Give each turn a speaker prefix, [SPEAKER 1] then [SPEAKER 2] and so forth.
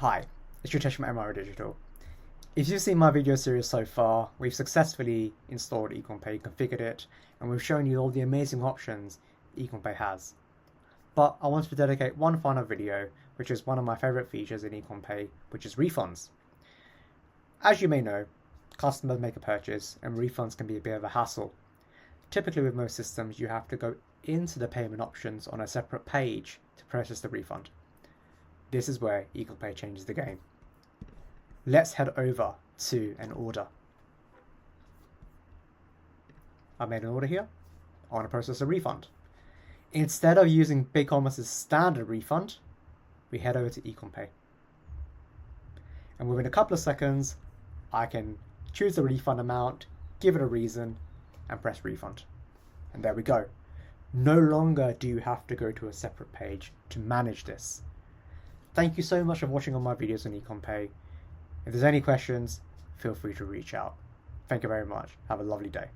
[SPEAKER 1] Hi, it's Ritesh from MR Digital. If you've seen my video series so far, we've successfully installed Ecommpay, configured it, and we've shown you all the amazing options Ecommpay has. But I wanted to dedicate one final video, which is one of my favorite features in Ecommpay, which is refunds. As you may know, customers make a purchase and refunds can be a bit of a hassle. Typically with most systems, you have to go into the payment options on a separate page to process the refund. This is where Ecommpay changes the game. Let's head over to an order. I made an order here. I want to process a refund. Instead of using BigCommerce's standard refund, we head over to Ecommpay. And within a couple of seconds, I can choose the refund amount, give it a reason, and press refund. And there we go. No longer do you have to go to a separate page to manage this. Thank you so much for watching all my videos on Ecommpay. If there's any questions, feel free to reach out. Thank you very much. Have a lovely day.